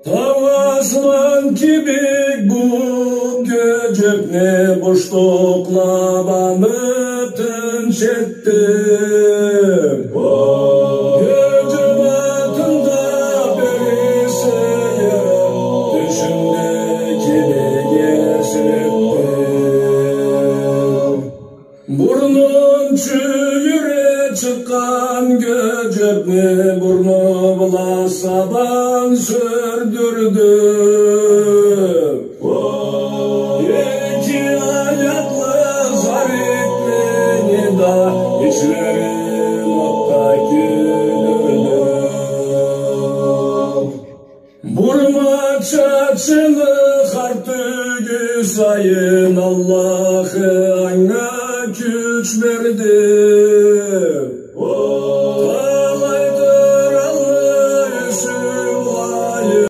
Tavasman kibik bu göcekne boşlukla bana tınç ettim. Gece batında birisi düşümdekini yesin ettim. Burnun çüyüre çıkan göcekne burnu bulasadan sürdürdüm. İki ayaklı zarifliğini da içlerim hatta gülürdüm. Burma çaçını hartügü sayın Allah'ı anna güç verdim.